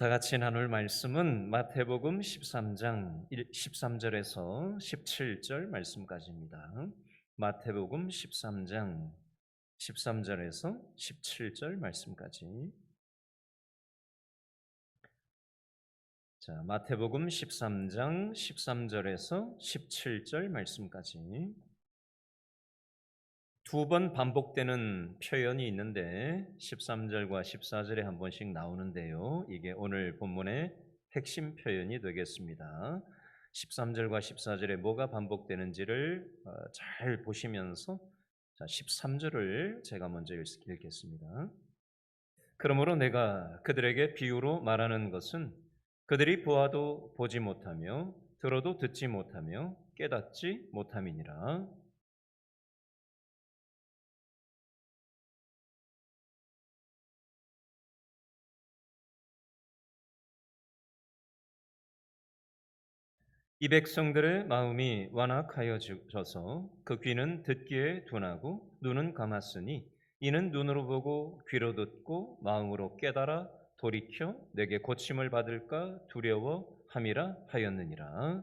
다 같이 나눌 말씀은 마태복음 13장 13절에서 17절 말씀까지입니다. 마태복음 13장 13절에서 17절 말씀까지. 자, 마태복음 13장 13절에서 17절 말씀까지. 두 번 반복되는 표현이 있는데 13절과 14절에 한 번씩 나오는데요. 이게 오늘 본문의 핵심 표현이 되겠습니다. 13절과 14절에 뭐가 반복되는지를 잘 보시면서 13절을 제가 먼저 읽겠습니다. 그러므로 내가 그들에게 비유로 말하는 것은 그들이 보아도 보지 못하며 들어도 듣지 못하며 깨닫지 못함이니라. '이 백성들의 마음이 완악하여져서 그 귀는 듣기에 둔하고 눈은 감았으니 이는 눈으로 보고 귀로 듣고 마음으로 깨달아 돌이켜 내게 고침을 받을까 두려워함이라 하였느니라.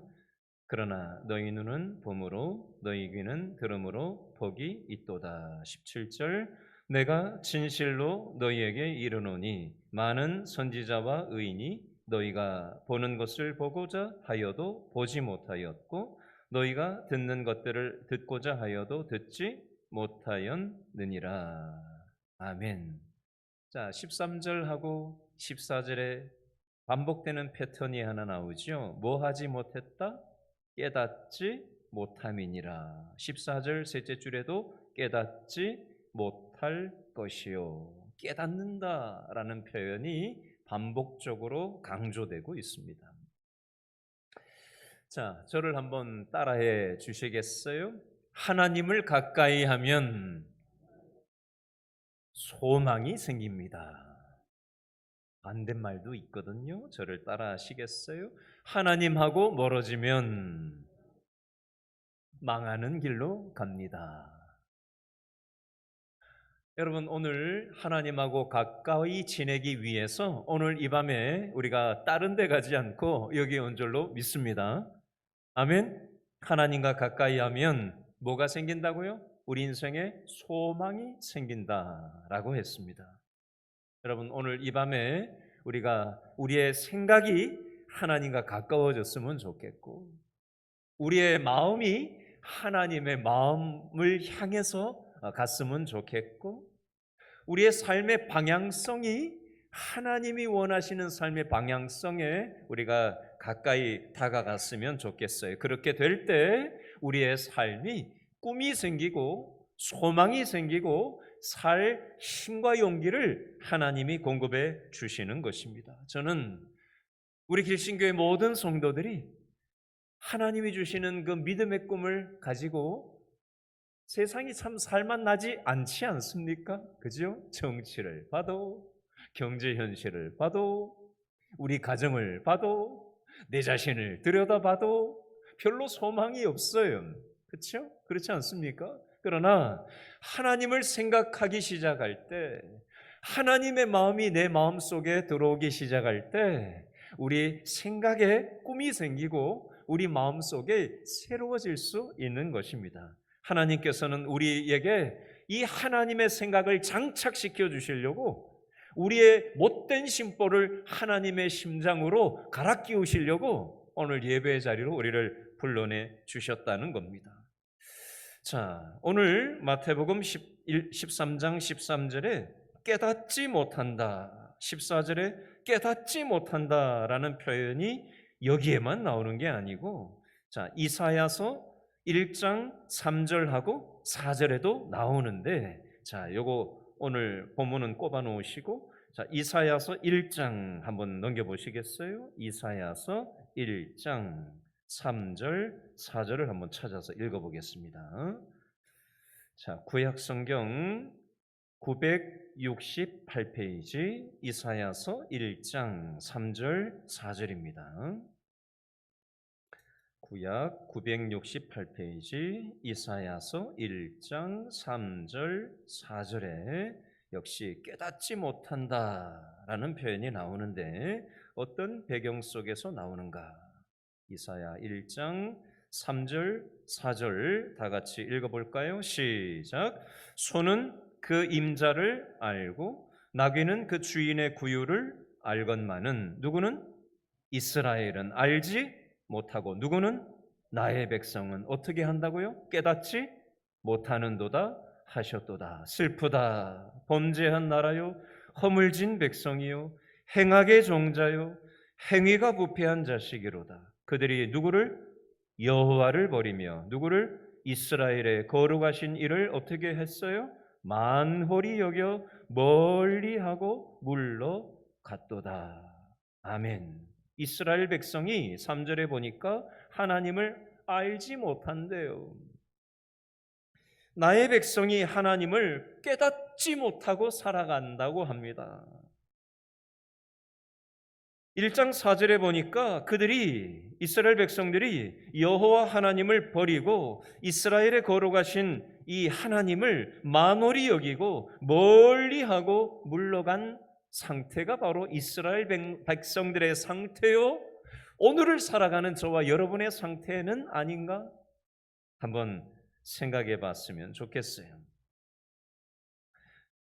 그러나 너희 눈은 봄으로 너희 귀는 들음으로 복이 있도다.' 17절. 내가 진실로 너희에게 이르노니 많은 선지자와 의인이 너희가 보는 것을 보고자 하여도 보지 못하였고 너희가 듣는 것들을 듣고자 하여도 듣지 못하였느니라. 아멘. 자, 13절하고 14절에 반복되는 패턴이 하나 나오죠. 뭐 하지 못했다? 깨닫지 못함이니라. 14절 셋째 줄에도 깨닫지 못할 것이요. 깨닫는다라는 표현이 반복적으로 강조되고 있습니다. 자, 저를 한번 따라해 주시겠어요? 하나님을 가까이 하면 소망이 생깁니다. 반대말도 있거든요. 저를 따라 하시겠어요? 하나님하고 멀어지면 망하는 길로 갑니다. 여러분, 오늘 하나님하고 가까이 지내기 위해서 오늘 이 밤에 우리가 다른 데 가지 않고 여기 온 줄로 믿습니다. 아멘. 하나님과 가까이 하면 뭐가 생긴다고요? 우리 인생에 소망이 생긴다라고 했습니다. 여러분, 오늘 이 밤에 우리가 우리의 생각이 하나님과 가까워졌으면 좋겠고 우리의 마음이 하나님의 마음을 향해서 갔으면 좋겠고 우리의 삶의 방향성이 하나님이 원하시는 삶의 방향성에 우리가 가까이 다가갔으면 좋겠어요. 그렇게 될 때 우리의 삶이 꿈이 생기고 소망이 생기고 살 힘과 용기를 하나님이 공급해 주시는 것입니다. 저는 우리 길신교의 모든 성도들이 하나님이 주시는 그 믿음의 꿈을 가지고 세상이 참 살맛나지 않지 않습니까? 그죠? 정치를 봐도, 경제 현실을 봐도, 우리 가정을 봐도, 내 자신을 들여다봐도 별로 소망이 없어요. 그렇죠? 그렇지 않습니까? 그러나 하나님을 생각하기 시작할 때, 하나님의 마음이 내 마음 속에 들어오기 시작할 때 우리 생각에 꿈이 생기고 우리 마음 속에 새로워질 수 있는 것입니다. 하나님께서는 우리에게 이 하나님의 생각을 장착시켜 주시려고 우리의 못된 심보를 하나님의 심장으로 갈아 끼우시려고 오늘 예배의 자리로 우리를 불러내 주셨다는 겁니다. 자, 오늘 마태복음 13장 13절에 깨닫지 못한다, 14절에 깨닫지 못한다라는 표현이 여기에만 나오는 게 아니고 자, 이사야서 1장 3절하고 4절에도 나오는데 자, 요거 오늘 본문은 꼽아 놓으시고 자, 이사야서 1장 한번 넘겨 보시겠어요? 이사야서 1장 3절, 4절을 한번 찾아서 읽어 보겠습니다. 자, 구약 성경 968페이지 이사야서 1장 3절 4절입니다. 구약 968페이지 이사야서 1장 3절 4절에 역시 깨닫지 못한다라는 표현이 나오는데 어떤 배경 속에서 나오는가? 이사야 1장 3절, 4절 다 같이 읽어볼까요? 시작. 소는 그 임자를 알고 나귀는 그 주인의 구유를 알건만은 누구는? 이스라엘은 알지 못하고 누구는? 나의 백성은 어떻게 한다고요? 깨닫지 못하는도다 하셨도다. 슬프다. 범죄한 나라요, 허물진 백성이요, 행악의 종자요, 행위가 부패한 자식이로다. 그들이 누구를? 여호와를 버리며 누구를? 이스라엘의 거룩하신 이를 어떻게 했어요? 만홀히 여겨 멀리하고 물러갔도다. 아멘. 이스라엘 백성이 3절에 보니까 하나님을 알지 못한대요. 나의 백성이 하나님을 깨닫지 못하고 살아간다고 합니다. 1장 4절에 보니까 그들이, 이스라엘 백성들이 여호와 하나님을 버리고 이스라엘의 거룩하신 이 하나님을 만홀히 여기고 멀리하고 물러간 상태가 바로 이스라엘 백성들의 상태요, 오늘을 살아가는 저와 여러분의 상태는 아닌가? 한번 생각해 봤으면 좋겠어요.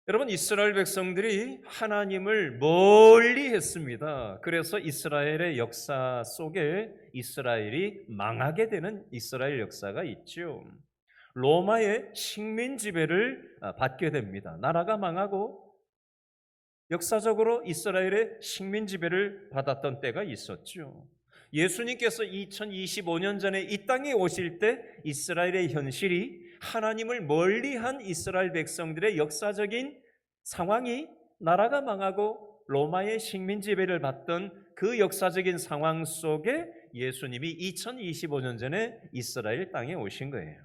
여러분, 이스라엘 백성들이 하나님을 멀리 했습니다. 그래서 이스라엘의 역사 속에 이스라엘이 망하게 되는 이스라엘 역사가 있죠. 로마의 식민 지배를 받게 됩니다. 나라가 망하고 역사적으로 이스라엘의 식민 지배를 받았던 때가 있었죠. 예수님께서 2025년 전에 이 땅에 오실 때 이스라엘의 현실이 하나님을 멀리한 이스라엘 백성들의 역사적인 상황이 나라가 망하고 로마의 식민 지배를 받던 그 역사적인 상황 속에 예수님이 2025년 전에 이스라엘 땅에 오신 거예요.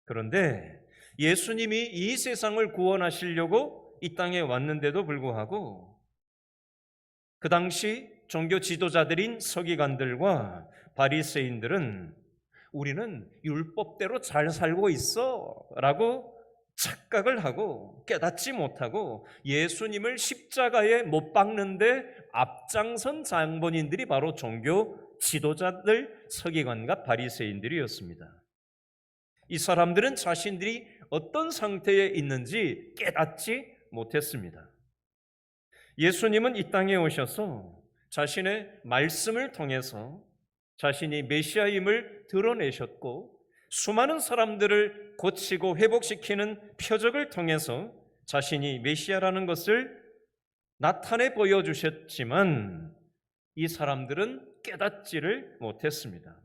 그런데 예수님이 이 세상을 구원하시려고 이 땅에 왔는데도 불구하고 그 당시 종교 지도자들인 서기관들과 바리새인들은 우리는 율법대로 잘 살고 있어 라고 착각을 하고 깨닫지 못하고 예수님을 십자가에 못 박는데 앞장선 장본인들이 바로 종교 지도자들, 서기관과 바리새인들이었습니다. 이 사람들은 자신들이 어떤 상태에 있는지 깨닫지 못했습니다. 예수님은 이 땅에 오셔서 자신의 말씀을 통해서 자신이 메시아임을 드러내셨고 수많은 사람들을 고치고 회복시키는 표적을 통해서 자신이 메시아라는 것을 나타내 보여주셨지만 이 사람들은 깨닫지를 못했습니다.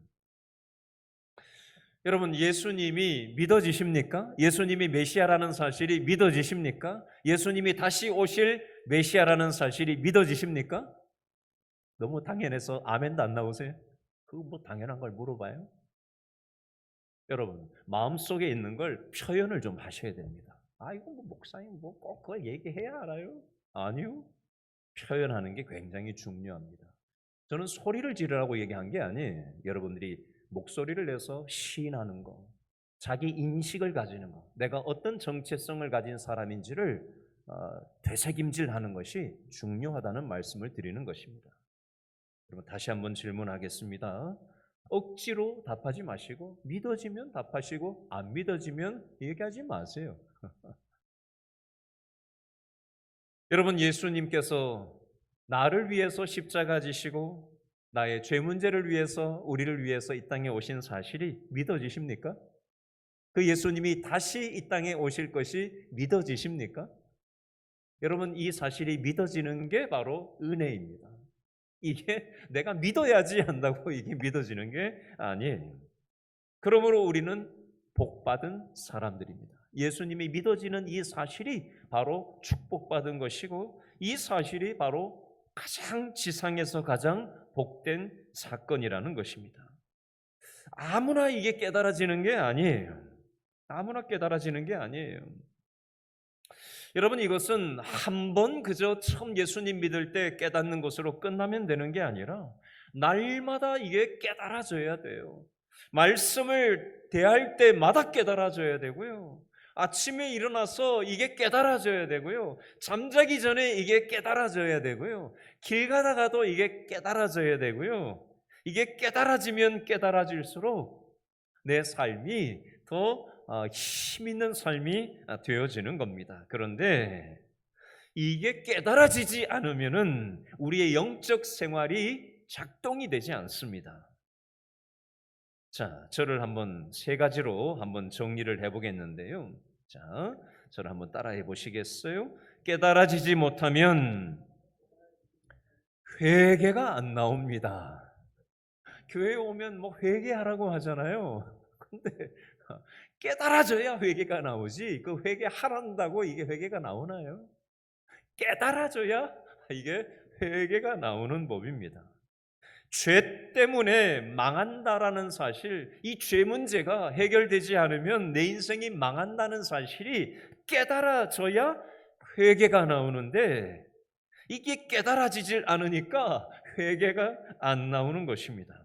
여러분, 예수님이 믿어지십니까? 예수님이 메시아라는 사실이 믿어지십니까? 예수님이 다시 오실 메시아라는 사실이 믿어지십니까? 너무 당연해서 아멘도 안 나오세요? 그거 뭐 당연한 걸 물어봐요? 여러분, 마음속에 있는 걸 표현을 좀 하셔야 됩니다. 아, 이거 뭐 목사님 뭐 꼭 그걸 얘기해야 알아요? 아니요. 표현하는 게 굉장히 중요합니다. 저는 소리를 지르라고 얘기한 게 아니에요. 여러분들이 목소리를 내서 시인하는 거, 자기 인식을 가지는 거, 내가 어떤 정체성을 가진 사람인지를 되새김질하는 것이 중요하다는 말씀을 드리는 것입니다. 여러분, 다시 한번 질문하겠습니다. 억지로 답하지 마시고 믿어지면 답하시고 안 믿어지면 얘기하지 마세요. 여러분, 예수님께서 나를 위해서 십자가 지시고 나의 죄 문제를 위해서, 우리를 위해서 이 땅에 오신 사실이 믿어지십니까? 그 예수님이 다시 이 땅에 오실 것이 믿어지십니까? 여러분, 이 사실이 믿어지는 게 바로 은혜입니다. 이게 내가 믿어야지 한다고 이게 믿어지는 게 아니에요. 그러므로 우리는 복받은 사람들입니다. 예수님이 믿어지는 이 사실이 바로 축복받은 것이고 이 사실이 바로 가장 지상에서 가장 복된 사건이라는 것입니다. 아무나 이게 깨달아지는 게 아니에요. 아무나 깨달아지는 게 아니에요. 여러분, 이것은 한 번 그저 처음 예수님 믿을 때 깨닫는 것으로 끝나면 되는 게 아니라 날마다 이게 깨달아져야 돼요. 말씀을 대할 때마다 깨달아져야 되고요. 아침에 일어나서 이게 깨달아져야 되고요. 잠자기 전에 이게 깨달아져야 되고요. 길 가다가도 이게 깨달아져야 되고요. 이게 깨달아지면 깨달아질수록 내 삶이 더 힘 있는 삶이 되어지는 겁니다. 그런데 이게 깨달아지지 않으면은 우리의 영적 생활이 작동이 되지 않습니다. 자, 저를 한번 세 가지로 한번 정리를 해보겠는데요. 자, 저를 한번 따라해 보시겠어요? 깨달아지지 못하면 회개가 안 나옵니다. 교회 오면 뭐 회개하라고 하잖아요. 근데 깨달아져야 회개가 나오지. 그 회개하란다고 이게 회개가 나오나요? 깨달아져야 이게 회개가 나오는 법입니다. 죄 때문에 망한다라는 사실, 이 죄 문제가 해결되지 않으면 내 인생이 망한다는 사실이 깨달아져야 회개가 나오는데 이게 깨달아지질 않으니까 회개가 안 나오는 것입니다.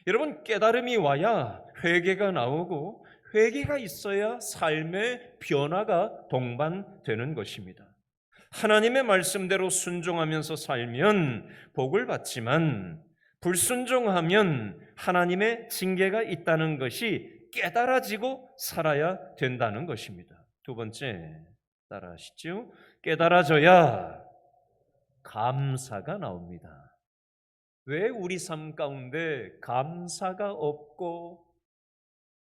여러분, 깨달음이 와야 회개가 나오고 회개가 있어야 삶의 변화가 동반되는 것입니다. 하나님의 말씀대로 순종하면서 살면 복을 받지만 불순종하면 하나님의 징계가 있다는 것이 깨달아지고 살아야 된다는 것입니다. 두 번째, 따라하시죠. 깨달아져야 감사가 나옵니다. 왜 우리 삶 가운데 감사가 없고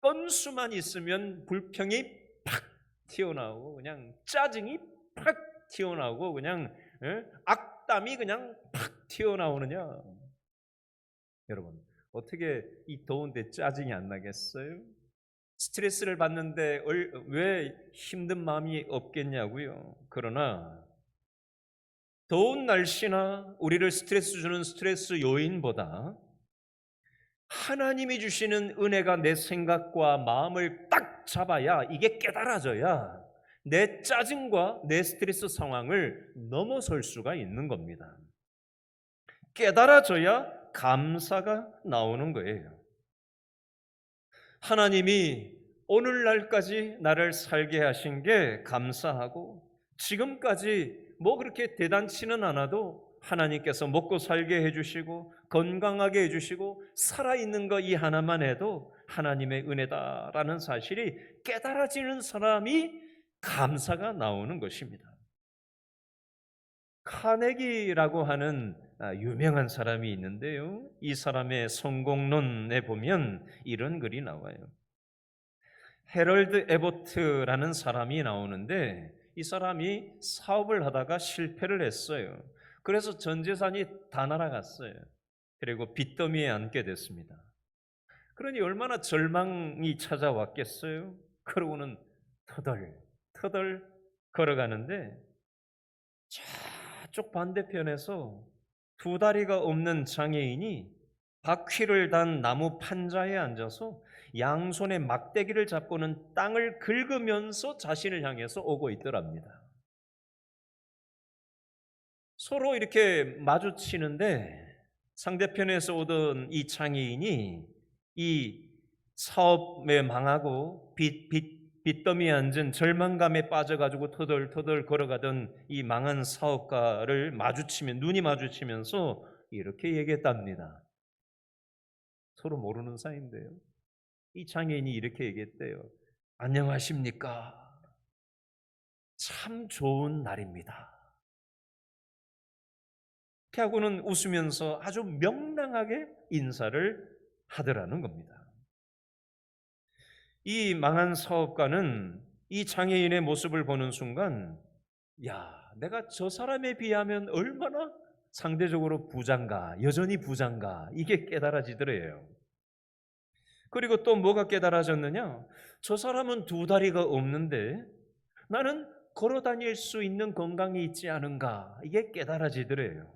건수만 있으면 불평이 팍 튀어나오고 그냥 짜증이 팍 튀어나오고 그냥 악담이 그냥 팍 튀어나오느냐? 여러분, 어떻게 이 더운데 짜증이 안 나겠어요? 스트레스를 받는데 왜 힘든 마음이 없겠냐고요? 그러나 더운 날씨나 우리를 스트레스 주는 스트레스 요인보다 하나님이 주시는 은혜가 내 생각과 마음을 딱 잡아야 이게 깨달아져야 내 짜증과 내 스트레스 상황을 넘어설 수가 있는 겁니다. 깨달아져야 감사가 나오는 거예요. 하나님이 오늘날까지 나를 살게 하신 게 감사하고 지금까지 뭐 그렇게 대단치는 않아도 하나님께서 먹고 살게 해주시고 건강하게 해주시고 살아있는 거 이 하나만 해도 하나님의 은혜다라는 사실이 깨달아지는 사람이 감사가 나오는 것입니다. 카네기라고 하는 유명한 사람이 있는데요. 이 사람의 성공론에 보면 이런 글이 나와요. 헤럴드 에버트라는 사람이 나오는데 이 사람이 사업을 하다가 실패를 했어요. 그래서 전 재산이 다 날아갔어요. 그리고 빚더미에 앉게 됐습니다. 그러니 얼마나 절망이 찾아왔겠어요? 그러고는 터덜 걸어가는데 저쪽 반대편에서 두 다리가 없는 장애인이 바퀴를 단 나무 판자에 앉아서 양손에 막대기를 잡고는 땅을 긁으면서 자신을 향해서 오고 있더랍니다. 서로 이렇게 마주치는데 상대편에서 오던 이 장애인이 이 사업에 망하고 빚더미에 앉은 절망감에 빠져가지고 터덜 걸어가던 이 망한 사업가를 눈이 마주치면서 이렇게 얘기했답니다. 서로 모르는 사이인데요. 이 장애인이 이렇게 얘기했대요. 안녕하십니까? 참 좋은 날입니다. 이렇게 하고는 웃으면서 아주 명랑하게 인사를 하더라는 겁니다. 이 망한 사업가는 이 장애인의 모습을 보는 순간 내가 저 사람에 비하면 얼마나 상대적으로 부자인가, 여전히 부자인가 이게 깨달아지더래요. 그리고 또 뭐가 깨달아졌느냐? 저 사람은 두 다리가 없는데 나는 걸어 다닐 수 있는 건강이 있지 않은가 이게 깨달아지더래요.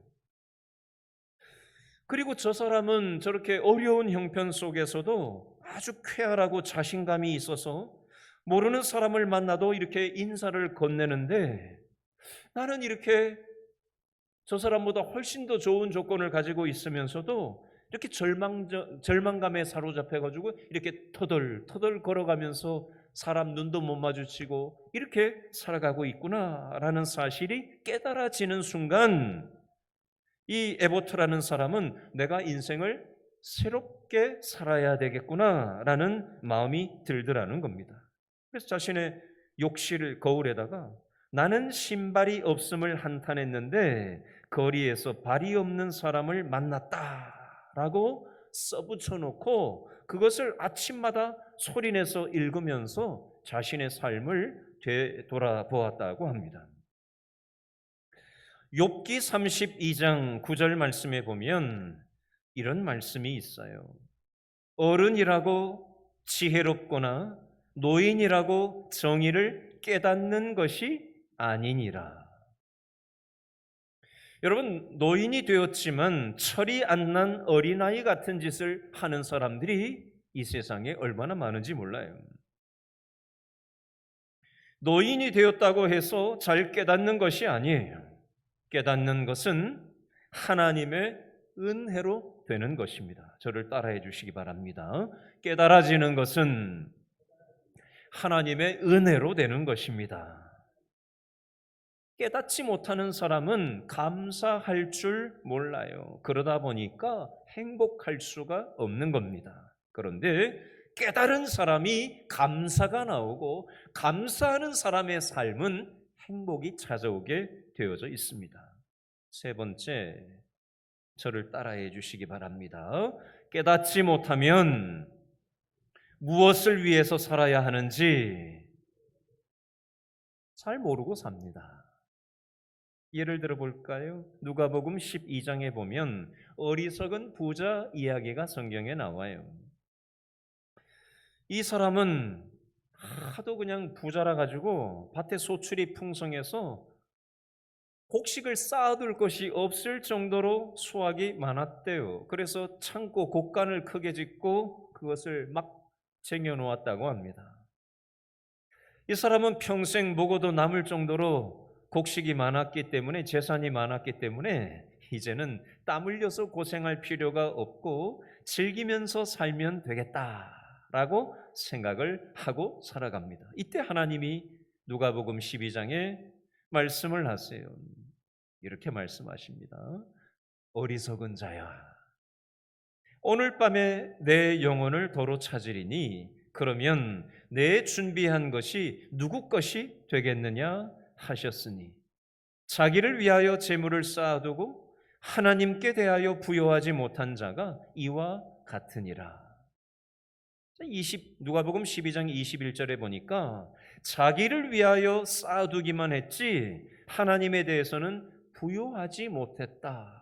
그리고 저 사람은 저렇게 어려운 형편 속에서도 아주 쾌활하고 자신감이 있어서 모르는 사람을 만나도 이렇게 인사를 건네는데 나는 이렇게 저 사람보다 훨씬 더 좋은 조건을 가지고 있으면서도 이렇게 절망감에 사로잡혀가지고 이렇게 터덜 걸어가면서 사람 눈도 못 마주치고 이렇게 살아가고 있구나라는 사실이 깨달아지는 순간 이 에보트라는 사람은 내가 인생을 새롭게 살아야 되겠구나라는 마음이 들더라는 겁니다. 그래서 자신의 욕실 거울에다가 나는 신발이 없음을 한탄했는데 거리에서 발이 없는 사람을 만났다라고 써붙여 놓고 그것을 아침마다 소리내서 읽으면서 자신의 삶을 되돌아보았다고 합니다. 욥기 32장 9절 말씀에 보면 이런 말씀이 있어요. 어른이라고 지혜롭거나 노인이라고 정의를 깨닫는 것이 아니니라. 여러분, 노인이 되었지만 철이 안 난 어린아이 같은 짓을 하는 사람들이 이 세상에 얼마나 많은지 몰라요. 노인이 되었다고 해서 잘 깨닫는 것이 아니에요. 깨닫는 것은 하나님의 은혜로 되는 것입니다. 저를 따라해 주시기 바랍니다. 깨달아지는 것은 하나님의 은혜로 되는 것입니다. 깨닫지 못하는 사람은 감사할 줄 몰라요. 그러다 보니까 행복할 수가 없는 겁니다. 그런데 깨달은 사람이 감사가 나오고 감사하는 사람의 삶은 행복이 찾아오게 되어져 있습니다. 세 번째, 저를 따라해 주시기 바랍니다. 깨닫지 못하면 무엇을 위해서 살아야 하는지 잘 모르고 삽니다. 예를 들어 볼까요? 누가복음 12장에 보면 어리석은 부자 이야기가 성경에 나와요. 이 사람은 하도 그냥 부자라 가지고 밭에 소출이 풍성해서 곡식을 쌓아둘 것이 없을 정도로 수확이 많았대요. 그래서 창고 곡간을 크게 짓고 그것을 막 쟁여놓았다고 합니다. 이 사람은 평생 먹어도 남을 정도로 곡식이 많았기 때문에, 재산이 많았기 때문에 이제는 땀 흘려서 고생할 필요가 없고 즐기면서 살면 되겠다라고 생각을 하고 살아갑니다. 이때 하나님이 누가복음 12장에 말씀을 하세요. 이렇게 말씀하십니다. 어리석은 자야, 오늘 밤에 내 영혼을 도로 찾으리니 그러면 내 준비한 것이 누구 것이 되겠느냐 하셨으니 자기를 위하여 재물을 쌓아두고 하나님께 대하여 부여하지 못한 자가 이와 같으니라. 누가복음 12장 21절에 보니까 자기를 위하여 쌓아두기만 했지 하나님에 대해서는 부여하지 못했다.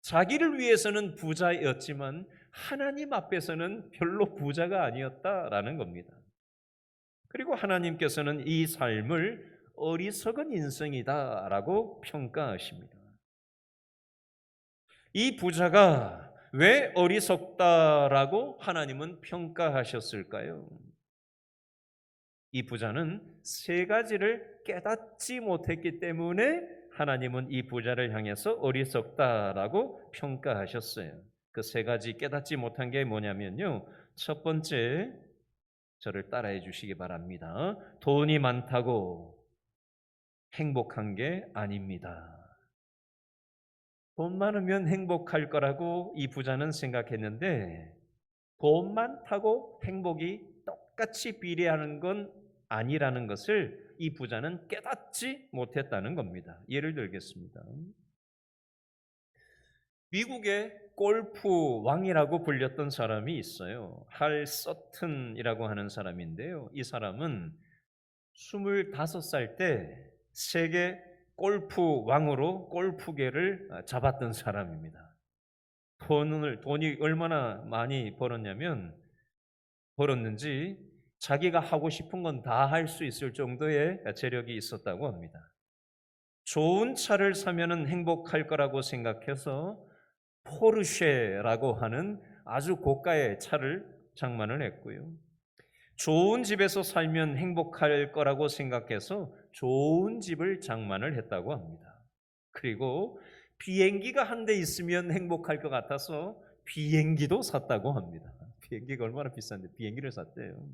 자기를 위해서는 부자였지만 하나님 앞에서는 별로 부자가 아니었다라는 겁니다. 그리고 하나님께서는 이 삶을 어리석은 인생이다라고 평가하십니다. 이 부자가 왜 어리석다라고 하나님은 평가하셨을까요? 이 부자는 세 가지를 깨닫지 못했기 때문에 하나님은 이 부자를 향해서 어리석다라고 평가하셨어요. 그 세 가지 깨닫지 못한 게 뭐냐면요. 첫 번째, 저를 따라해 주시기 바랍니다. 돈이 많다고 행복한 게 아닙니다. 돈 많으면 행복할 거라고 이 부자는 생각했는데 돈 많다고 행복이 똑같이 비례하는 건 아니라는 것을 이 부자는 깨닫지 못했다는 겁니다. 예를 들겠습니다. 미국의 골프 왕이라고 불렸던 사람이 있어요. 할 서튼이라고 하는 사람인데요. 이 사람은 25살 때 세계 골프 왕으로 골프계를 잡았던 사람입니다. 돈이 얼마나 많이 벌었는지 자기가 하고 싶은 건 다 할 수 있을 정도의 재력이 있었다고 합니다. 좋은 차를 사면은 행복할 거라고 생각해서 포르쉐라고 하는 아주 고가의 차를 장만을 했고요. 좋은 집에서 살면 행복할 거라고 생각해서 좋은 집을 장만을 했다고 합니다. 그리고 비행기가 한 대 있으면 행복할 것 같아서 비행기도 샀다고 합니다. 비행기가 얼마나 비싼데 비행기를 샀대요.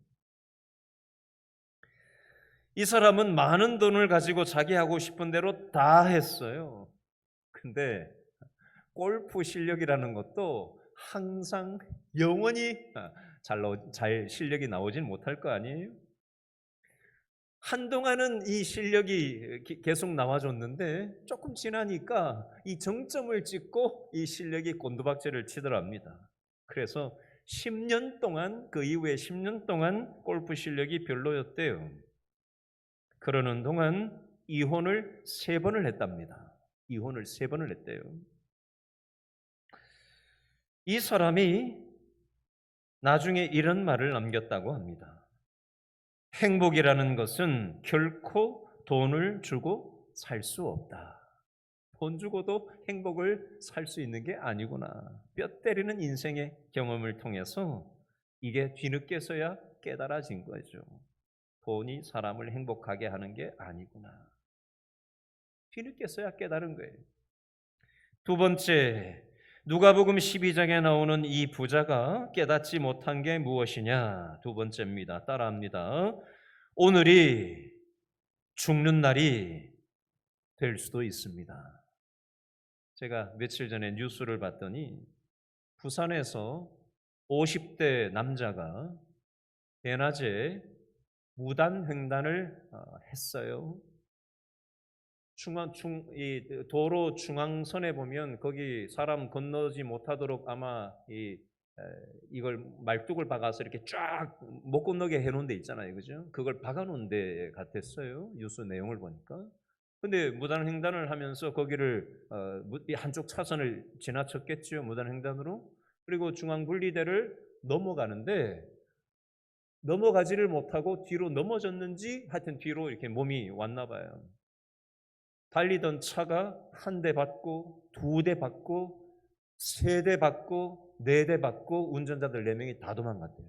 이 사람은 많은 돈을 가지고 자기 하고 싶은 대로 다 했어요. 근데 골프 실력이라는 것도 항상 영원히 잘 실력이 나오진 못할 거 아니에요? 한동안은 이 실력이 계속 나와줬는데 조금 지나니까 이 정점을 찍고 이 실력이 곤두박질을 치더랍니다. 그래서 10년 동안, 그 이후에 10년 동안 골프 실력이 별로였대요. 그러는 동안 이혼을 3번을 했답니다. 이혼을 3번을 했대요. 이 사람이 나중에 이런 말을 남겼다고 합니다. 행복이라는 것은 결코 돈을 주고 살 수 없다. 돈 주고도 행복을 살 수 있는 게 아니구나. 뼈 때리는 인생의 경험을 통해서 이게 뒤늦게서야 깨달아진 거죠. 돈이 사람을 행복하게 하는 게 아니구나. 뒤늦게서야 깨달은 거예요. 두 번째, 누가복음 12장에 나오는 이 부자가 깨닫지 못한 게 무엇이냐? 두 번째입니다. 따라합니다. 오늘이 죽는 날이 될 수도 있습니다. 제가 며칠 전에 뉴스를 봤더니 부산에서 50대 남자가 대낮에 무단횡단을 했어요. 이 도로 중앙선에 보면 거기 사람 건너지 못하도록 아마 이걸 말뚝을 박아서 이렇게 쫙 못 건너게 해놓은 데 있잖아요, 그죠? 그걸 박아놓은 데 같았어요. 뉴스 내용을 보니까. 근데 무단횡단을 하면서 거기를 한쪽 차선을 지나쳤겠죠, 무단횡단으로. 그리고 중앙분리대를 넘어가는데 넘어가지를 못하고 뒤로 넘어졌는지 하여튼 뒤로 이렇게 몸이 왔나 봐요. 달리던 차가 한 대 받고 두 대 받고 세 대 받고 네 대 받고 운전자들 4명이 다 도망갔대요.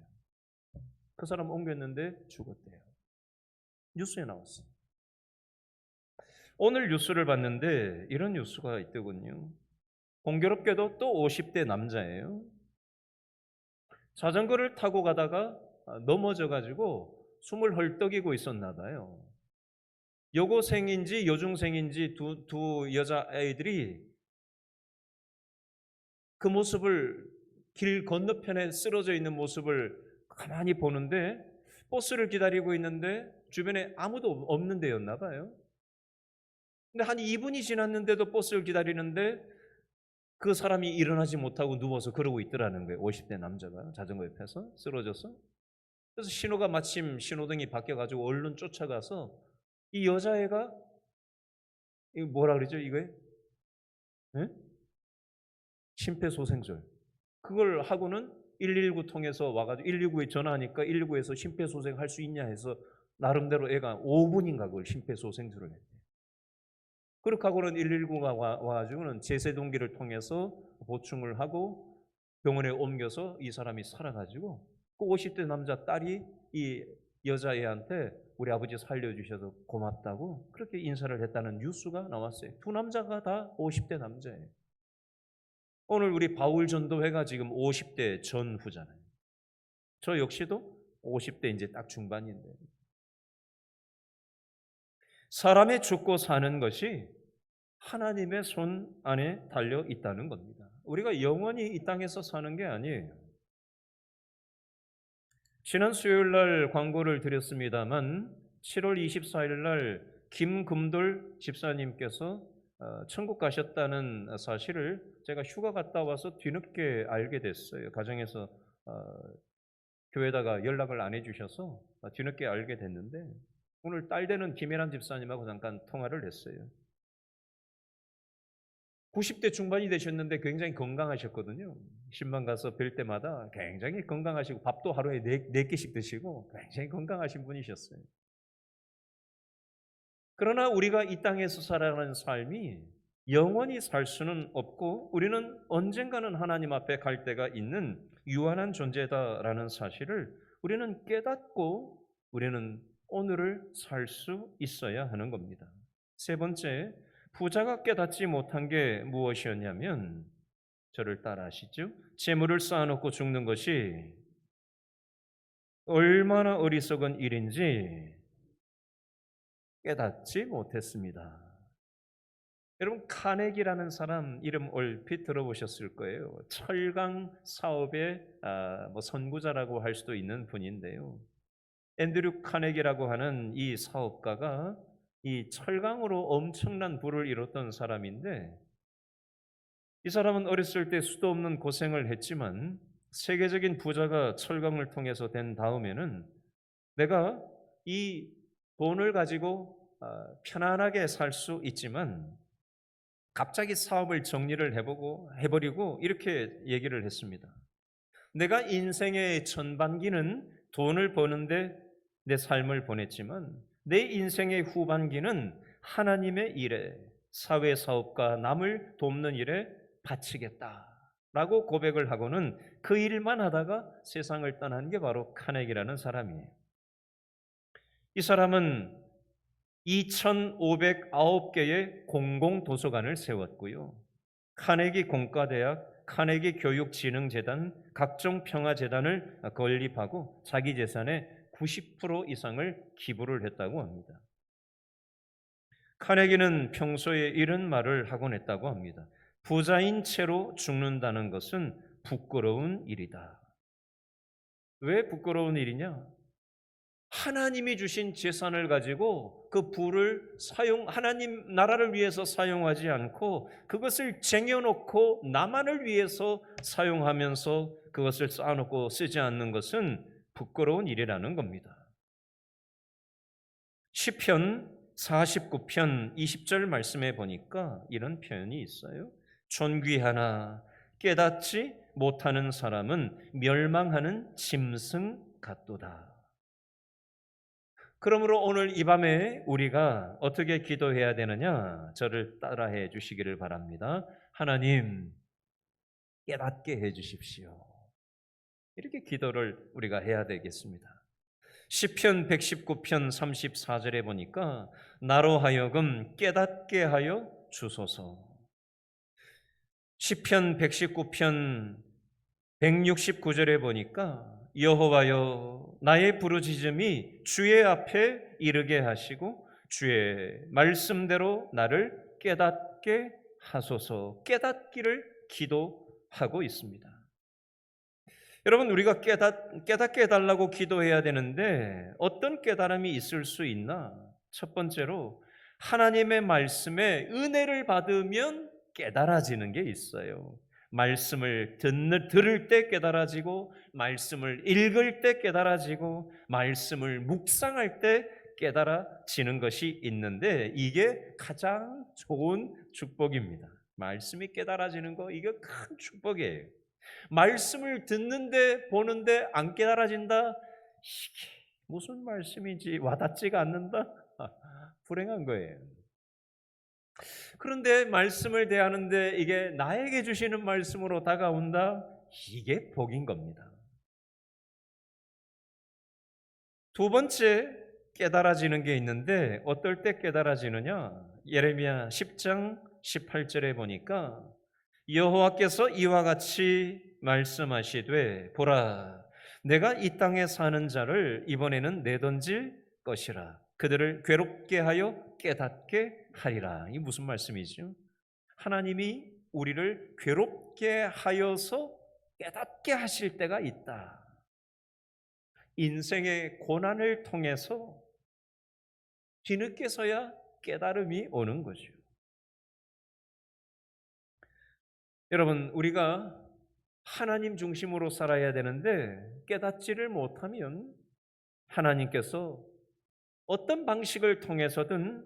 그 사람 옮겼는데 죽었대요. 뉴스에 나왔어요. 오늘 뉴스를 봤는데 이런 뉴스가 있더군요. 공교롭게도 또 50대 남자예요. 자전거를 타고 가다가 넘어져 가지고 숨을 헐떡이고 있었나 봐요. 여고생인지 여중생인지 두 여자아이들이 그 모습을 길 건너편에 쓰러져 있는 모습을 가만히 보는데 버스를 기다리고 있는데 주변에 아무도 없는 데였나 봐요. 근데 한 2분이 지났는데도 버스를 기다리는데 그 사람이 일어나지 못하고 누워서 그러고 있더라는 거예요. 50대 남자가 자전거 옆에서 쓰러져서. 그래서 신호가 마침 신호등이 바뀌어가지고 얼른 쫓아가서 이 여자애가 이거 뭐라 그러죠 이거에? 네? 심폐소생술. 그걸 하고는 119 통해서 와가지고 119에 전화하니까 119에서 심폐소생 할 수 있냐 해서 나름대로 애가 5분인가 그걸 심폐소생술을 했대요. 그렇게 하고는 119가 와가지고는 제세동기를 통해서 보충을 하고 병원에 옮겨서 이 사람이 살아가지고 그 50대 남자 딸이 이 여자애한테 우리 아버지 살려주셔서 고맙다고 그렇게 인사를 했다는 뉴스가 나왔어요. 두 남자가 다 50대 남자예요. 오늘 우리 바울 전도회가 지금 50대 전후잖아요. 저 역시도 50대 이제 딱 중반인데 사람의 죽고 사는 것이 하나님의 손 안에 달려 있다는 겁니다. 우리가 영원히 이 땅에서 사는 게 아니에요. 지난 수요일 날 광고를 드렸습니다만 7월 24일 날 김금돌 집사님께서 천국 가셨다는 사실을 제가 휴가 갔다 와서 뒤늦게 알게 됐어요. 가정에서 교회에다가 연락을 안 해주셔서 뒤늦게 알게 됐는데 오늘 딸 되는 김혜란 집사님하고 잠깐 통화를 했어요. 90대 중반이 되셨는데 굉장히 건강하셨거든요. 신방 가서 뵐 때마다 굉장히 건강하시고 밥도 하루에 4끼씩 드시고 굉장히 건강하신 분이셨어요. 그러나 우리가 이 땅에서 살아가는 삶이 영원히 살 수는 없고 우리는 언젠가는 하나님 앞에 갈 때가 있는 유한한 존재다라는 사실을 우리는 깨닫고 우리는 오늘을 살 수 있어야 하는 겁니다. 세 번째, 부자가 깨닫지 못한 게 무엇이었냐면 저를 따라하시죠. 재물을 쌓아놓고 죽는 것이 얼마나 어리석은 일인지 깨닫지 못했습니다. 여러분, 카네기라는 사람 이름 얼핏 들어보셨을 거예요. 철강 사업의 선구자라고 할 수도 있는 분인데요. 앤드류 카네기라고 하는 이 사업가가 이 철강으로 엄청난 부를 이뤘던 사람인데, 이 사람은 어렸을 때 수도 없는 고생을 했지만 세계적인 부자가 철강을 통해서 된 다음에는 내가 이 돈을 가지고 편안하게 살 수 있지만 갑자기 사업을 정리를 해버리고 이렇게 얘기를 했습니다. 내가 인생의 전반기는 돈을 버는데 내 삶을 보냈지만 내 인생의 후반기는 하나님의 일에, 사회사업과 남을 돕는 일에 바치겠다라고 고백을 하고는 그 일만 하다가 세상을 떠난 게 바로 카네기라는 사람이에요. 이 사람은 2,509개의 공공도서관을 세웠고요. 카네기 공과대학, 카네기 교육진흥재단, 각종 평화재단을 건립하고 자기 재산의 90% 이상을 기부를 했다고 합니다. 카네기는 평소에 이런 말을 하곤 했다고 합니다. 부자인 채로 죽는다는 것은 부끄러운 일이다. 왜 부끄러운 일이냐? 하나님이 주신 재산을 가지고 그 부를 하나님 나라를 위해서 사용하지 않고 그것을 쟁여놓고 나만을 위해서 사용하면서 그것을 쌓아놓고 쓰지 않는 것은 부끄러운 일이라는 겁니다. 시편 49편 20절 말씀에 보니까 이런 표현이 있어요. 존귀하나 깨닫지 못하는 사람은 멸망하는 짐승 같도다. 그러므로 오늘 이 밤에 우리가 어떻게 기도해야 되느냐? 저를 따라해 주시기를 바랍니다. 하나님, 깨닫게 해 주십시오. 이렇게 기도를 우리가 해야 되겠습니다. 시편 119편 34절에 보니까 나로 하여금 깨닫게 하여 주소서. 시편 119편 169절에 보니까 여호와여 나의 부르짖음이 주의 앞에 이르게 하시고 주의 말씀대로 나를 깨닫게 하소서. 깨닫기를 기도하고 있습니다. 여러분, 우리가 깨닫게 해달라고 기도해야 되는데 어떤 깨달음이 있을 수 있나? 첫 번째로 하나님의 말씀에 은혜를 받으면 깨달아지는 게 있어요. 말씀을 들을 때 깨달아지고, 말씀을 읽을 때 깨달아지고, 말씀을 묵상할 때 깨달아지는 것이 있는데 이게 가장 좋은 축복입니다. 말씀이 깨달아지는 거, 이게 큰 축복이에요. 말씀을 듣는데 보는데 안 깨달아진다? 이게 무슨 말씀인지 와닿지가 않는다? 불행한 거예요. 그런데 말씀을 대하는데 이게 나에게 주시는 말씀으로 다가온다? 이게 복인 겁니다. 두 번째 깨달아지는 게 있는데 어떨 때 깨달아지느냐? 예레미야 10장 18절에 보니까 여호와께서 이와 같이 말씀하시되 보라 내가 이 땅에 사는 자를 이번에는 내던질 것이라 그들을 괴롭게 하여 깨닫게 하리라. 이게 무슨 말씀이죠? 하나님이 우리를 괴롭게 하여서 깨닫게 하실 때가 있다. 인생의 고난을 통해서 뒤늦게서야 깨달음이 오는 거죠. 여러분, 우리가 하나님 중심으로 살아야 되는데 깨닫지를 못하면 하나님께서 어떤 방식을 통해서든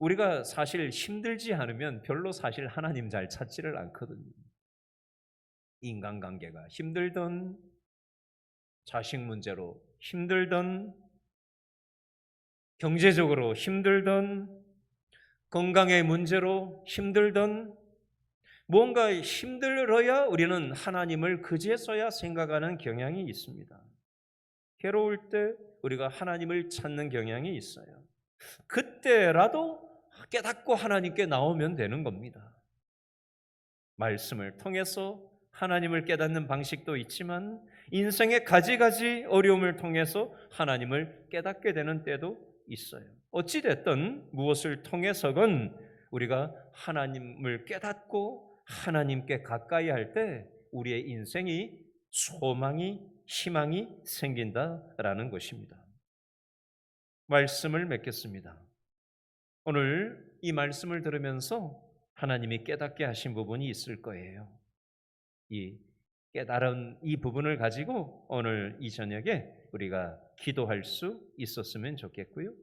우리가 사실 힘들지 않으면 별로 사실 하나님 잘 찾지를 않거든요. 인간관계가 힘들던, 자식 문제로 힘들던, 경제적으로 힘들던, 건강의 문제로 힘들던, 뭔가 힘들어야 우리는 하나님을 그제서야 생각하는 경향이 있습니다. 괴로울 때 우리가 하나님을 찾는 경향이 있어요. 그때라도 깨닫고 하나님께 나오면 되는 겁니다. 말씀을 통해서 하나님을 깨닫는 방식도 있지만 인생의 가지가지 어려움을 통해서 하나님을 깨닫게 되는 때도 있어요. 어찌 됐든 무엇을 통해서건 우리가 하나님을 깨닫고 하나님께 가까이 할 때 우리의 인생이 소망이 희망이 생긴다라는 것입니다. 말씀을 맺겠습니다. 오늘 이 말씀을 들으면서 하나님이 깨닫게 하신 부분이 있을 거예요. 이 깨달은 이 부분을 가지고 오늘 이 저녁에 우리가 기도할 수 있었으면 좋겠고요.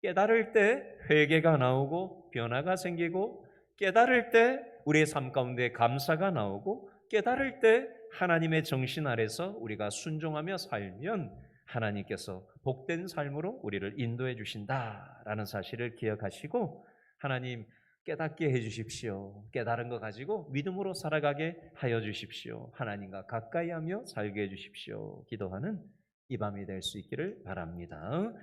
깨달을 때 회개가 나오고 변화가 생기고, 깨달을 때 우리의 삶 가운데 감사가 나오고, 깨달을 때 하나님의 정신 아래서 우리가 순종하며 살면 하나님께서 복된 삶으로 우리를 인도해 주신다라는 사실을 기억하시고, 하나님 깨닫게 해 주십시오. 깨달은 거 가지고 믿음으로 살아가게 하여 주십시오. 하나님과 가까이 하며 살게 해 주십시오. 기도하는 이 밤이 될 수 있기를 바랍니다.